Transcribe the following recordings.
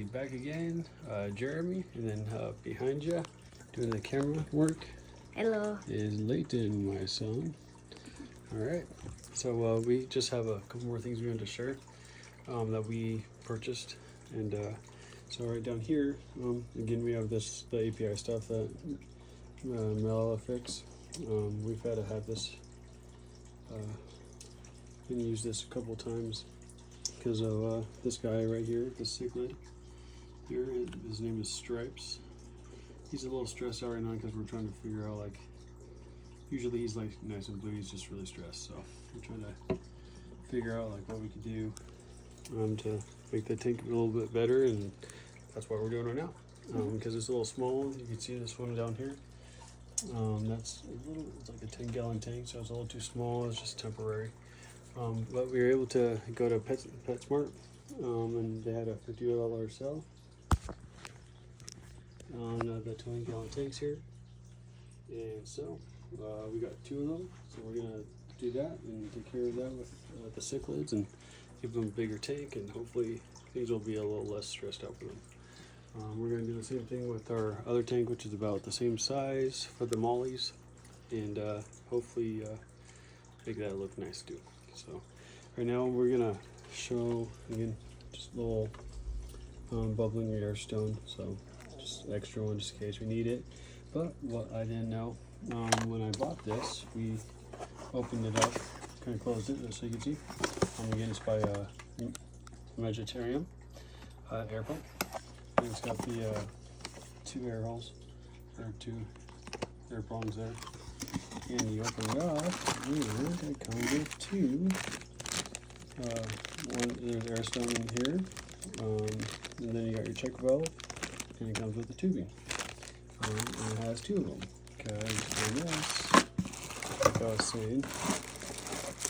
Okay, back again. Jeremy, and then behind you, doing the camera work. Hello. Is Layton, my son. All right. So we just have a couple more things we want to share that we purchased, and so right down here, again we have the API stuff that Mel fix. We've had to have this. And use this a couple times because of this guy right here, this cichlid here. His name is Stripes. He's a little stressed out right now because we're trying to figure out, like, usually he's like nice and blue, he's just really stressed, so we're trying to figure out like what we could do to make the tank a little bit better, and that's what we're doing right now. Because it's a little small, you can see this one down here. That's a little, it's like a 10-gallon tank, so it's a little too small. It's just temporary. But we were able to go to PetSmart, and they had a $50 sale on the 20-gallon tanks here. And so we got 2 of them, so we're gonna do that and take care of that with the cichlids and give them a bigger tank, and hopefully things will be a little less stressed out for them. We're going to do the same thing with our other tank, which is about the same size for the mollies, and hopefully make that look nice too. So right now we're going to show, again, just a little bubbling air stone, so just extra one just in case we need it. But what I didn't know, when I bought this, we opened it up, kind of closed it so you can see. Again, it's by Imagitarium air pump. And it's got the 2 air holes, or 2 air prongs there. And you open it up, and it comes with 2. One, there's air stone in here, and then you got your check valve, and it comes with the tubing. And it has 2 of them, because on this, like I was saying,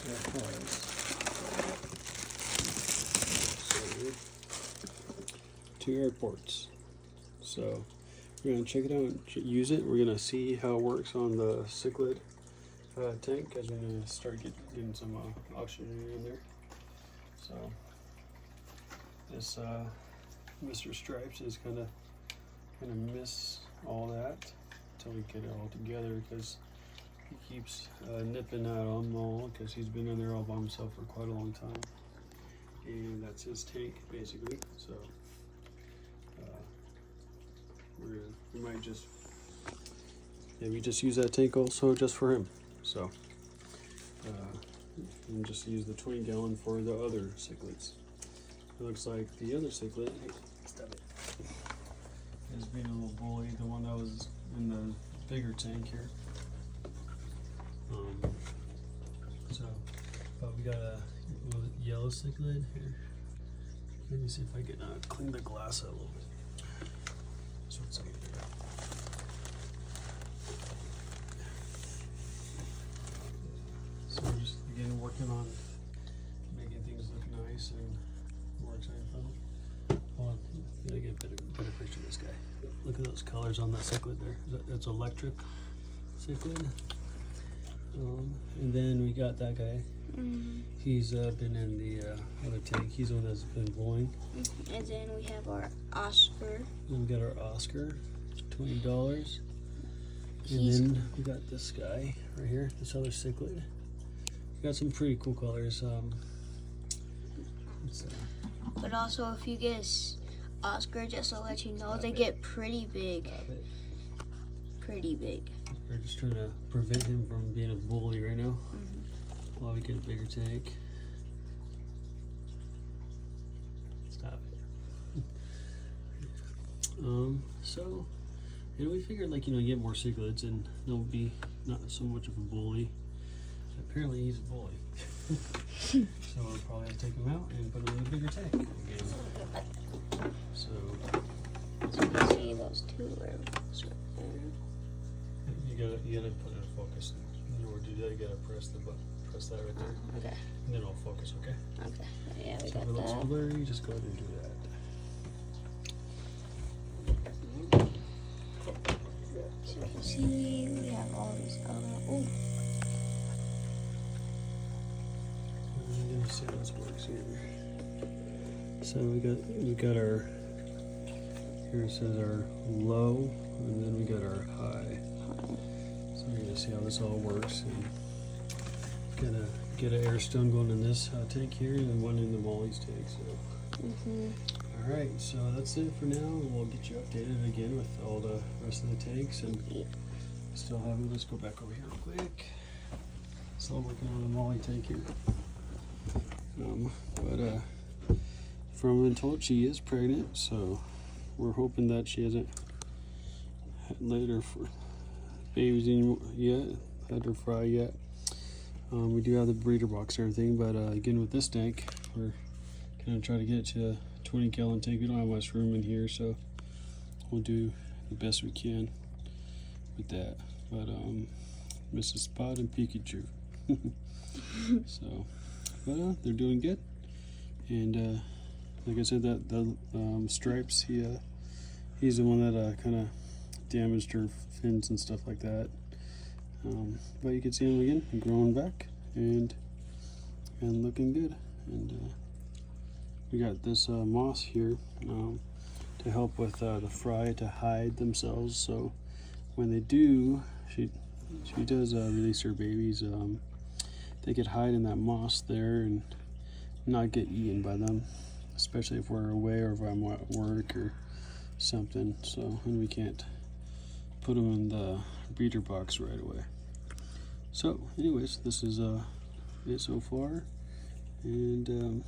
it has 2 air ports. So we're gonna check it out and use it. We're gonna see how it works on the cichlid tank, because we're gonna start getting some oxygen in there. So this Mr. Stripes is gonna miss all that until we get it all together, because he keeps nipping out on them all, because he's been in there all by himself for quite a long time, and that's his tank basically. So we might just maybe just use that tank also just for him. So and just use the 20-gallon for the other cichlids. It looks like the other cichlid, hey, stop it, is being a little bully, the one that was in the bigger tank here. So but we got a yellow cichlid here. Let me see if I can clean the glass out a little bit. So it's like there. So we're just again working on making things look nice and more exciting for them. Hold on, gotta get a better picture of this guy. Look at those colors on that cichlid there. That's electric cichlid. And then we got that guy. He's been in the other tank. He's the one that's been blowing. And then we have our Oscar. And we got our Oscar, $20. And then we got this guy right here, this other cichlid. We got some pretty cool colors. But also, if you get Oscar, just to let you know, they get pretty big. Pretty big. We're just trying to prevent him from being a bully right now. While we get a bigger tank. Stop it. So, we figured, like, you get more cichlids and they'll be not so much of a bully. Apparently he's a bully. So we'll probably have to take him out and put him in a bigger tank again. So you can see those 2 arrows right there. you gotta put it in focus. In order to do that, you gotta press the button. Press that right there. Okay. And then it'll focus, okay? Okay. Yeah, we so got if it looks that. blurry, just go ahead and do that. So you can see we have all these other. Let me see how this works here. So we got our Here it says our low, and then we got our high. So we're gonna see how this all works. And gonna get an air stone going in this tank here, and one in the Molly's tank. So. All right, so that's it for now. We'll get you updated again with all the rest of the tanks, and still haven't. Let's go back over here real quick. Still working on the Molly tank here. But from been told she is pregnant, so we're hoping that she hasn't laid her babies in yet, had her fry yet. We do have the breeder box and everything, but again with this tank, we're gonna try to get it to a 20-gallon tank. We don't have much room in here, so we'll do the best we can with that. But Mrs. Spot and Pikachu. So, but they're doing good, and like I said, that the Stripes, he's the one that kind of damaged her fins and stuff like that. But you can see him again growing back and looking good. And we got this moss here to help with the fry to hide themselves. So when they do, she does release her babies. They could hide in that moss there and not get eaten by them, especially if we're away or if I'm at work or something. So, and we can't put them in the breeder box right away. So anyways, this is it so far. And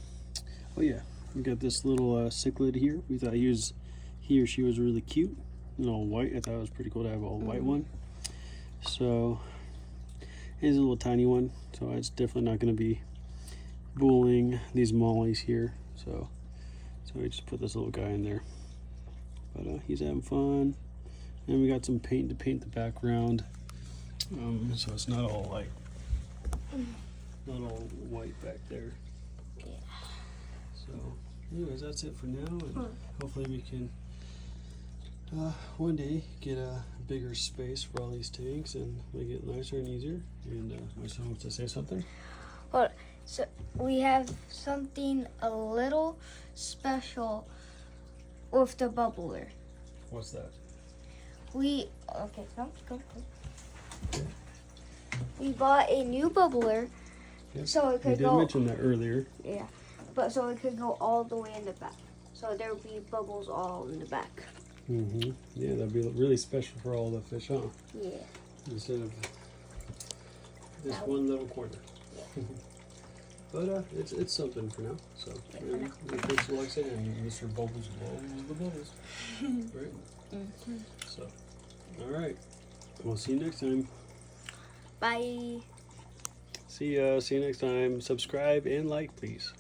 oh yeah, we got this little cichlid here. We thought he or she was really cute and all white. I thought it was pretty cool to have a white one. So he's a little tiny one, so it's definitely not going to be bullying these mollies here. So we just put this little guy in there. But he's having fun. And we got some paint to paint the background, so it's not all like not all white back there. So anyways, that's it for now, and hopefully we can one day get a bigger space for all these tanks and make it nicer and easier. And my son wants to say something. Well, so we have something a little special with the bubbler. What's that? We bought a new bubbler, Yep. so it We could did go. mention that earlier. Yeah, but so it could go all the way in the back. So there would be bubbles all in the back. Mm-hmm. Yeah, that'd be really special for all the fish, huh? Yeah. Instead of this one little corner. Yeah. But it's something for now. So the fish likes it, and Mr. Bubbles blows the bubbles. Right? Mm-hmm. So, all right. We'll see you next time. Bye. See ya. See you next time. Subscribe and like, please.